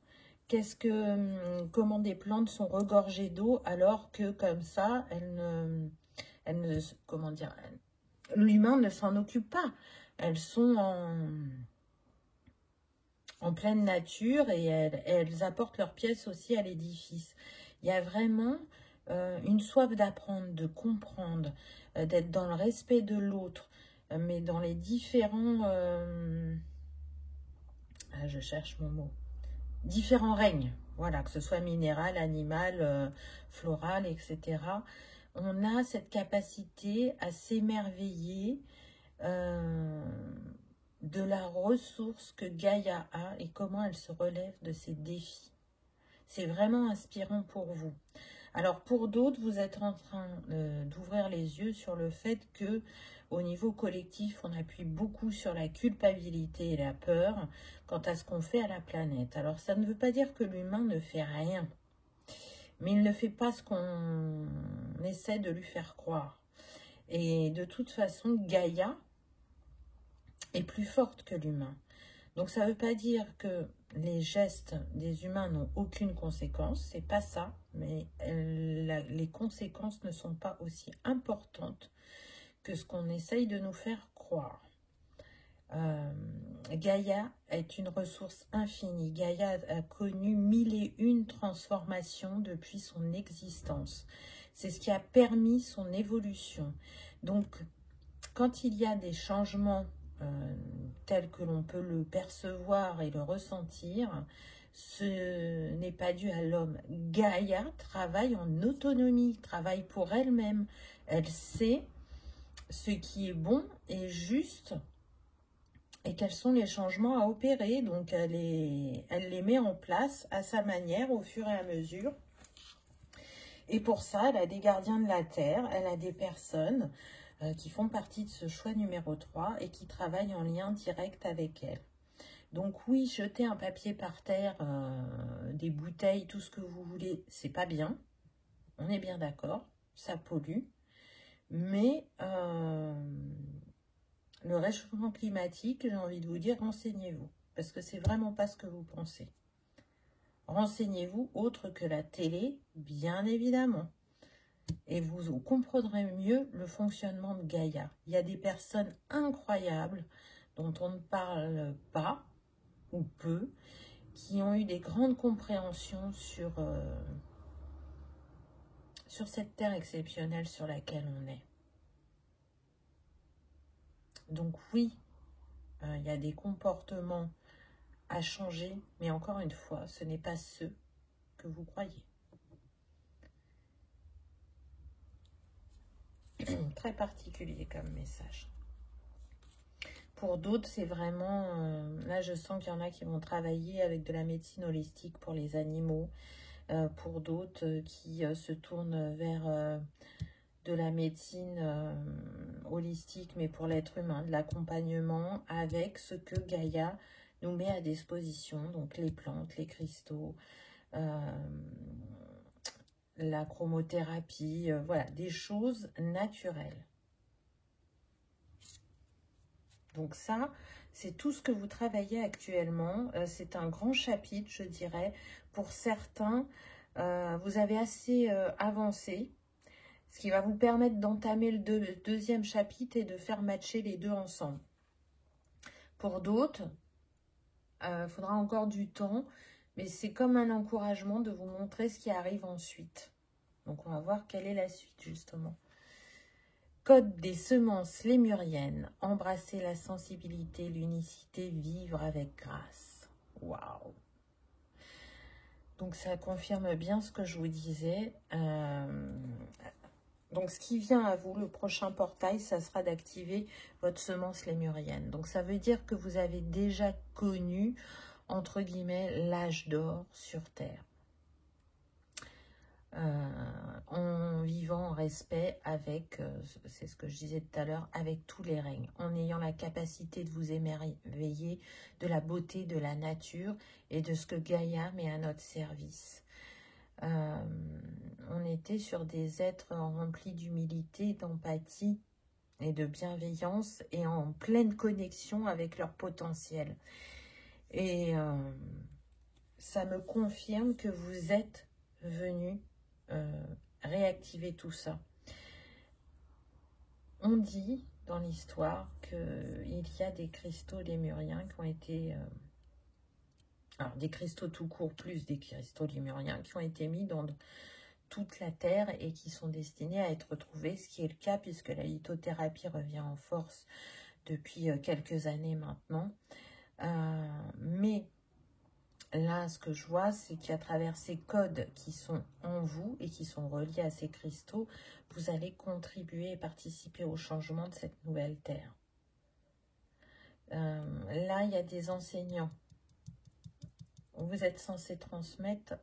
Speaker 1: Comment des plantes sont regorgées d'eau alors que comme ça, l'humain ne s'en occupe pas. Elles sont en pleine nature et elles apportent leurs pièces aussi à l'édifice. Il y a vraiment une soif d'apprendre, de comprendre, d'être dans le respect de l'autre, mais dans les différents... je cherche mon mot. Différents règnes, voilà, que ce soit minéral, animal, floral, etc. On a cette capacité à s'émerveiller de la ressource que Gaïa a et comment elle se relève de ses défis. C'est vraiment inspirant pour vous. Alors pour d'autres, vous êtes en train d'ouvrir les yeux sur le fait que au niveau collectif, on appuie beaucoup sur la culpabilité et la peur quant à ce qu'on fait à la planète. Alors ça ne veut pas dire que l'humain ne fait rien, mais il ne fait pas ce qu'on essaie de lui faire croire. Et de toute façon, Gaïa est plus forte que l'humain. Donc ça ne veut pas dire que les gestes des humains n'ont aucune conséquence, c'est pas ça, mais les conséquences ne sont pas aussi importantes que ce qu'on essaye de nous faire croire. Gaïa est une ressource infinie. Gaïa a connu 1001 transformations depuis son existence. C'est ce qui a permis son évolution. Donc, quand il y a des changements tels que l'on peut le percevoir et le ressentir, ce n'est pas dû à l'homme. Gaïa travaille en autonomie, travaille pour elle-même. Elle sait ce qui est bon et juste et quels sont les changements à opérer. Donc, elle les met en place à sa manière au fur et à mesure. Et pour ça, elle a des gardiens de la Terre, elle a des personnes qui font partie de ce choix numéro 3 et qui travaillent en lien direct avec elle. Donc oui, jeter un papier par terre, des bouteilles, tout ce que vous voulez, c'est pas bien. On est bien d'accord, ça pollue. Mais Le réchauffement climatique, j'ai envie de vous dire, renseignez-vous. Parce que c'est vraiment pas ce que vous pensez. Renseignez-vous autre que la télé, bien évidemment. Et vous comprendrez mieux le fonctionnement de Gaïa. Il y a des personnes incroyables dont on ne parle pas ou peu, qui ont eu des grandes compréhensions sur cette terre exceptionnelle sur laquelle on est. Donc oui, il y a des comportements à changer, mais encore une fois, ce n'est pas ceux que vous croyez. Très particulier comme message. Pour d'autres, c'est vraiment... là, je sens qu'il y en a qui vont travailler avec de la médecine holistique pour les animaux. Pour d'autres qui se tournent vers de la médecine holistique, mais pour l'être humain, de l'accompagnement avec ce que Gaïa nous met à disposition. Donc les plantes, les cristaux, la chromothérapie, voilà, des choses naturelles. Donc ça, c'est tout ce que vous travaillez actuellement. C'est un grand chapitre, je dirais. Pour certains, vous avez assez avancé, ce qui va vous permettre d'entamer le deuxième chapitre et de faire matcher les deux ensemble. Pour d'autres, il faudra encore du temps, mais c'est comme un encouragement de vous montrer ce qui arrive ensuite. Donc on va voir quelle est la suite justement. Code des semences lémuriennes. Embrasser la sensibilité, l'unicité, vivre avec grâce. Waouh! Donc ça confirme bien ce que je vous disais. Donc ce qui vient à vous, le prochain portail, ça sera d'activer votre semence lémurienne. Donc ça veut dire que vous avez déjà connu, entre guillemets, l'âge d'or sur Terre. En vivant en respect avec, c'est ce que je disais tout à l'heure, avec tous les règnes, en ayant la capacité de vous émerveiller de la beauté de la nature et de ce que Gaïa met à notre service. On était sur des êtres remplis d'humilité, d'empathie et de bienveillance et en pleine connexion avec leur potentiel. Et ça me confirme que vous êtes venus réactiver tout ça. On dit dans l'histoire qu'il y a des cristaux lémuriens qui ont été... alors des cristaux tout court, plus des cristaux lémuriens qui ont été mis dans toute la Terre et qui sont destinés à être retrouvés, ce qui est le cas puisque la lithothérapie revient en force depuis quelques années maintenant. Mais là, ce que je vois, c'est qu'à travers ces codes qui sont en vous et qui sont reliés à ces cristaux, vous allez contribuer et participer au changement de cette nouvelle Terre. Là, il y a des enseignants. Vous êtes censé transmettre...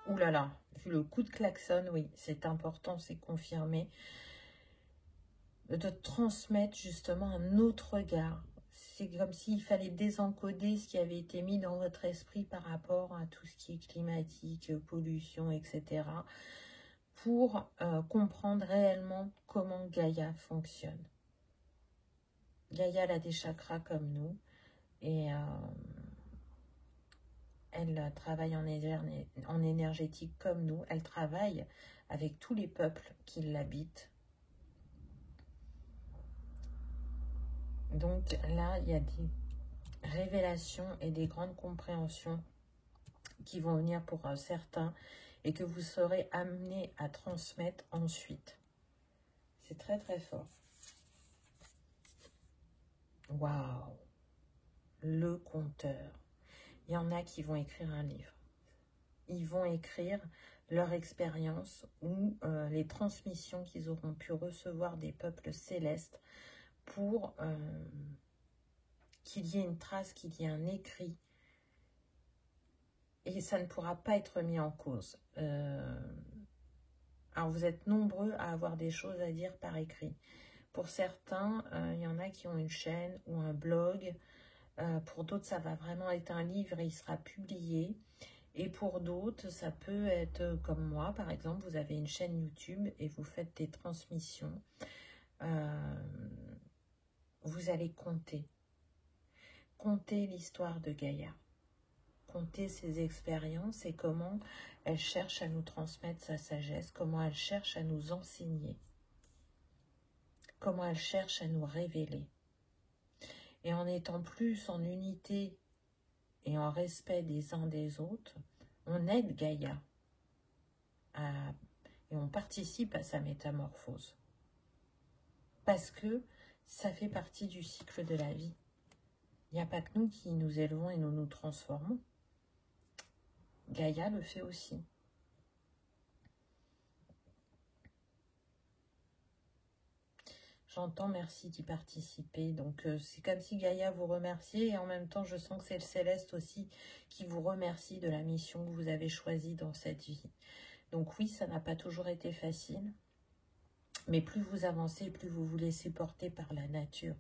Speaker 1: ouh là là, vu le coup de klaxon, oui, c'est important, c'est confirmé. De transmettre justement un autre regard. C'est comme s'il fallait désencoder ce qui avait été mis dans votre esprit par rapport à tout ce qui est climatique, pollution, etc. Pour comprendre réellement comment Gaïa fonctionne. Gaïa elle a des chakras comme nous et elle travaille en énergétique comme nous. Elle travaille avec tous les peuples qui l'habitent. Donc là, il y a des révélations et des grandes compréhensions qui vont venir pour certains et que vous serez amenés à transmettre ensuite. C'est très très fort. Waouh! Le conteur. Il y en a qui vont écrire un livre. Ils vont écrire leur expérience ou les transmissions qu'ils auront pu recevoir des peuples célestes pour qu'il y ait une trace, qu'il y ait un écrit. Et ça ne pourra pas être mis en cause. Alors, vous êtes nombreux à avoir des choses à dire par écrit. Pour certains, il y en a qui ont une chaîne ou un blog. Pour d'autres, ça va vraiment être un livre et il sera publié. Et pour d'autres, ça peut être comme moi, par exemple, vous avez une chaîne YouTube et vous faites des transmissions. vous allez compter. Compter l'histoire de Gaïa. Compter ses expériences et comment elle cherche à nous transmettre sa sagesse, comment elle cherche à nous enseigner, comment elle cherche à nous révéler. Et en étant plus en unité et en respect des uns des autres, on aide Gaïa et on participe à sa métamorphose. Parce que ça fait partie du cycle de la vie. Il n'y a pas que nous qui nous élevons et nous nous transformons. Gaïa le fait aussi. J'entends merci d'y participer. Donc, c'est comme si Gaïa vous remerciait et en même temps, je sens que c'est le Céleste aussi qui vous remercie de la mission que vous avez choisie dans cette vie. Donc oui, ça n'a pas toujours été facile. Mais plus vous avancez, plus vous vous laissez porter par la nature.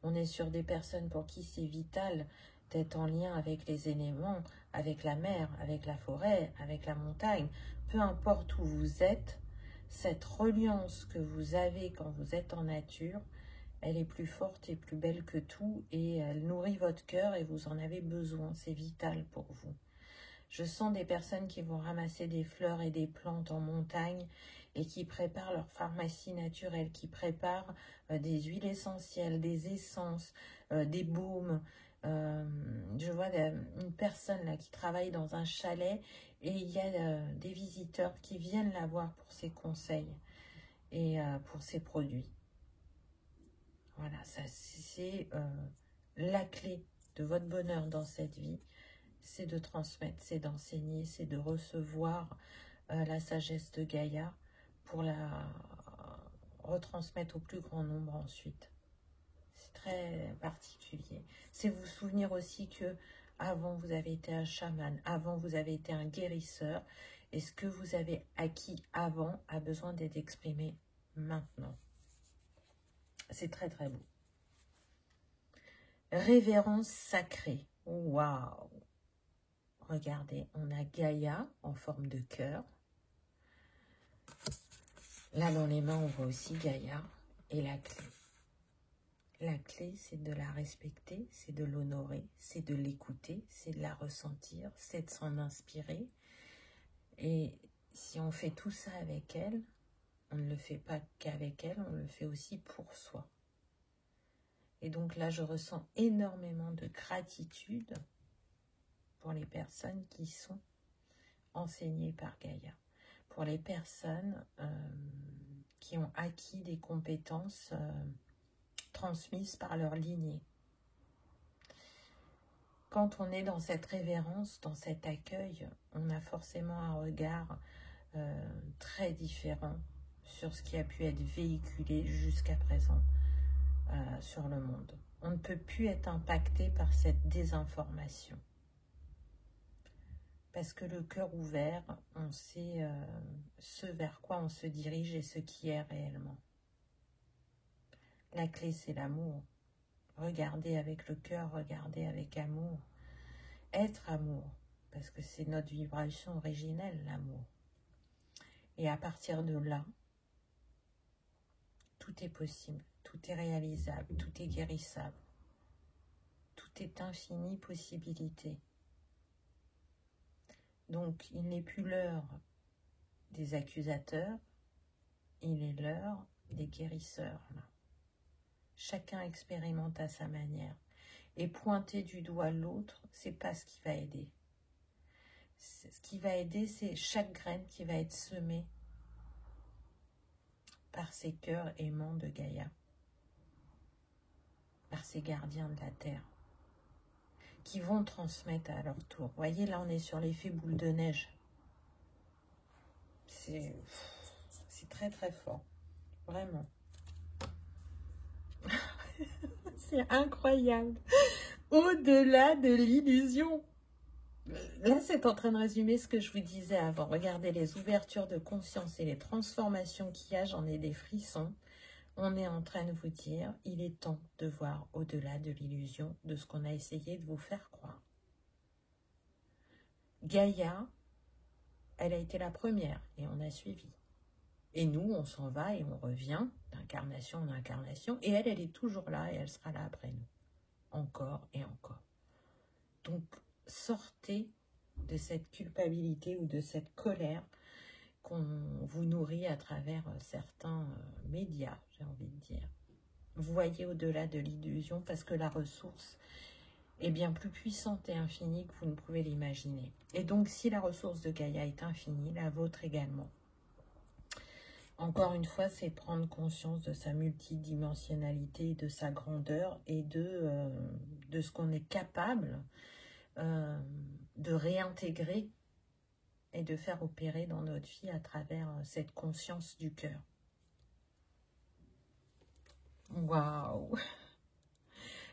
Speaker 1: On est sur des personnes pour qui c'est vital d'être en lien avec les éléments, avec la mer, avec la forêt, avec la montagne. Peu importe où vous êtes, cette reliance que vous avez quand vous êtes en nature, elle est plus forte et plus belle que tout et elle nourrit votre cœur et vous en avez besoin. C'est vital pour vous. Je sens des personnes qui vont ramasser des fleurs et des plantes en montagne et qui préparent leur pharmacie naturelle, qui préparent des huiles essentielles, des essences, des baumes. Je vois une personne là qui travaille dans un chalet et il y a des visiteurs qui viennent la voir pour ses conseils et pour ses produits. Voilà, ça c'est la clé de votre bonheur dans cette vie. C'est de transmettre, c'est d'enseigner, c'est de recevoir la sagesse de Gaïa pour la retransmettre au plus grand nombre ensuite. C'est très particulier. C'est vous souvenir aussi que avant vous avez été un chaman, avant vous avez été un guérisseur, et ce que vous avez acquis avant a besoin d'être exprimé maintenant. C'est très très beau. Révérence sacrée. Waouh! Regardez, on a Gaïa en forme de cœur. Là, dans les mains, on voit aussi Gaïa et la clé. La clé, c'est de la respecter, c'est de l'honorer, c'est de l'écouter, c'est de la ressentir, c'est de s'en inspirer. Et si on fait tout ça avec elle, on ne le fait pas qu'avec elle, on le fait aussi pour soi. Et donc là, je ressens énormément de gratitude pour les personnes qui sont enseignées par Gaïa. Pour les personnes qui ont acquis des compétences transmises par leur lignée. Quand on est dans cette révérence, dans cet accueil, on a forcément un regard très différent sur ce qui a pu être véhiculé jusqu'à présent sur le monde. On ne peut plus être impacté par cette désinformation. Parce que le cœur ouvert, on sait ce vers quoi on se dirige et ce qui est réellement. La clé, c'est l'amour. Regardez avec le cœur, regardez avec amour. Être amour, parce que c'est notre vibration originelle, l'amour. Et à partir de là, tout est possible, tout est réalisable, tout est guérissable. Tout est infinie possibilité. Donc, il n'est plus l'heure des accusateurs, il est l'heure des guérisseurs. Là. Chacun expérimente à sa manière. Et pointer du doigt l'autre, c'est pas ce qui va aider. Ce qui va aider, c'est chaque graine qui va être semée par ces cœurs aimants de Gaïa, par ces gardiens de la terre, qui vont transmettre à leur tour. Vous voyez, là, on est sur l'effet boule de neige. C'est très, très fort. Vraiment. C'est incroyable. Au-delà de l'illusion. Là, c'est en train de résumer ce que je vous disais avant. Regardez les ouvertures de conscience et les transformations qu'il y a. J'en ai des frissons. On est en train de vous dire, il est temps de voir au-delà de l'illusion, de ce qu'on a essayé de vous faire croire. Gaïa, elle a été la première et on a suivi. Et nous, on s'en va et on revient d'incarnation en incarnation. Et elle, elle est toujours là et elle sera là après nous. Encore et encore. Donc, sortez de cette culpabilité ou de cette colère qu'on vous nourrit à travers certains médias, j'ai envie de dire. Voyez au-delà de l'illusion parce que la ressource est bien plus puissante et infinie que vous ne pouvez l'imaginer. Et donc, si la ressource de Gaïa est infinie, la vôtre également. Encore une fois, c'est prendre conscience de sa multidimensionnalité, de sa grandeur et de ce qu'on est capable de réintégrer et de faire opérer dans notre vie à travers cette conscience du cœur. Waouh!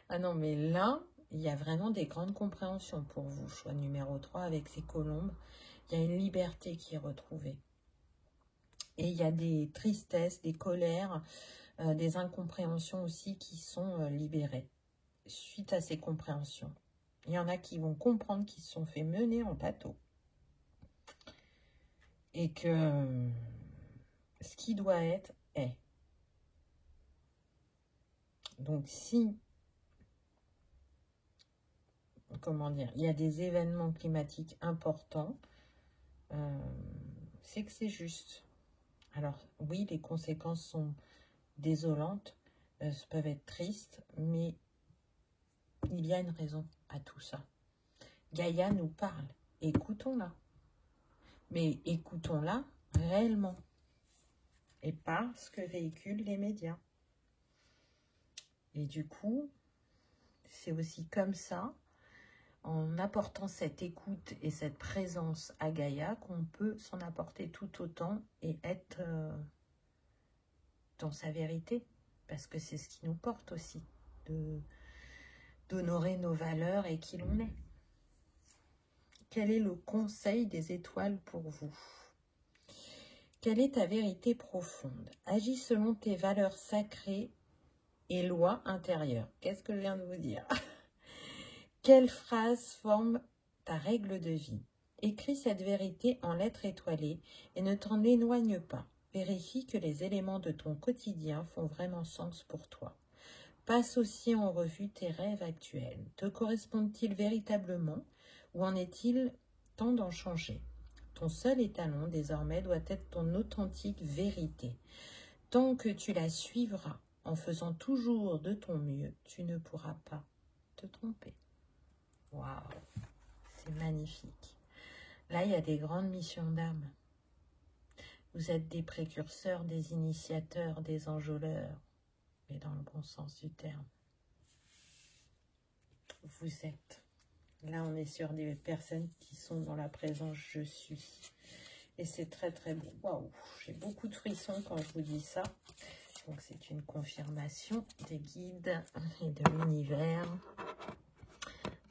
Speaker 1: Ah non, mais là, il y a vraiment des grandes compréhensions pour vous, choix numéro 3 avec ces colombes. Il y a une liberté qui est retrouvée. Et il y a des tristesses, des colères, des incompréhensions aussi qui sont libérées suite à ces compréhensions. Il y en a qui vont comprendre qu'ils se sont fait mener en bateau. Et que ce qui doit être, est. Donc si, comment dire, il y a des événements climatiques importants, c'est que c'est juste. Alors oui, les conséquences sont désolantes, peuvent être tristes, mais il y a une raison à tout ça. Gaïa nous parle, écoutons-la. Mais écoutons-la réellement. Et pas ce que véhiculent les médias. Et du coup, c'est aussi comme ça, en apportant cette écoute et cette présence à Gaïa, qu'on peut s'en apporter tout autant et être dans sa vérité. Parce que c'est ce qui nous porte aussi, d'honorer nos valeurs et qui l'on est. Quel est le conseil des étoiles pour vous? Quelle est ta vérité profonde? Agis selon tes valeurs sacrées et lois intérieures. Qu'est-ce que je viens de vous dire? Quelle phrase forme ta règle de vie? Écris cette vérité en lettres étoilées et ne t'en éloigne pas. Vérifie que les éléments de ton quotidien font vraiment sens pour toi. Passe aussi en revue tes rêves actuels. Te correspondent-ils véritablement ou en est-il temps d'en changer? Ton seul étalon désormais doit être ton authentique vérité. Tant que tu la suivras en faisant toujours de ton mieux, tu ne pourras pas te tromper. Waouh, c'est magnifique. Là, il y a des grandes missions d'âme. Vous êtes des précurseurs, des initiateurs, des enjôleurs, mais dans le bon sens du terme. Vous êtes. Là, on est sur des personnes qui sont dans la présence « je suis ». Et c'est très, très beau. Waouh, j'ai beaucoup de frissons quand je vous dis ça. Donc, c'est une confirmation des guides et de l'univers.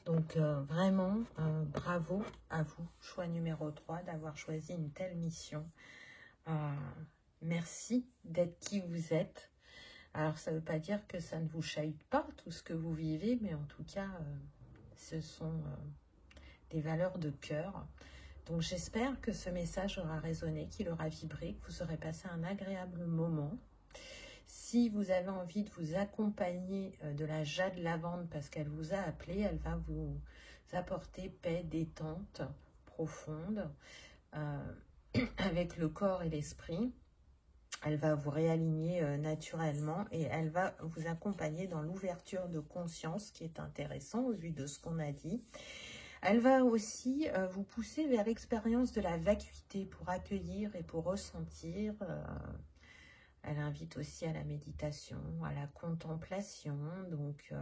Speaker 1: Donc, vraiment, bravo à vous, choix numéro 3, d'avoir choisi une telle mission. Merci d'être qui vous êtes. Alors, ça ne veut pas dire que ça ne vous chahute pas, tout ce que vous vivez, mais en tout cas, ce sont des valeurs de cœur. Donc, j'espère que ce message aura résonné, qu'il aura vibré, que vous aurez passé un agréable moment. Si vous avez envie de vous accompagner de la Jade Lavande parce qu'elle vous a appelé, elle va vous apporter paix, détente profonde avec le corps et l'esprit. Elle va vous réaligner naturellement et elle va vous accompagner dans l'ouverture de conscience, qui est intéressant au vu de ce qu'on a dit. Elle va aussi vous pousser vers l'expérience de la vacuité pour accueillir et pour ressentir. Elle invite aussi à la méditation, à la contemplation. Donc,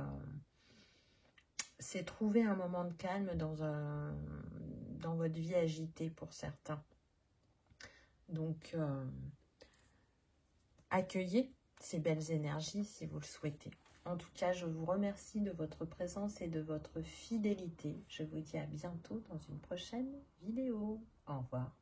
Speaker 1: c'est trouver un moment de calme dans votre vie agitée pour certains. Donc, accueillez ces belles énergies si vous le souhaitez. En tout cas, je vous remercie de votre présence et de votre fidélité. Je vous dis à bientôt dans une prochaine vidéo. Au revoir.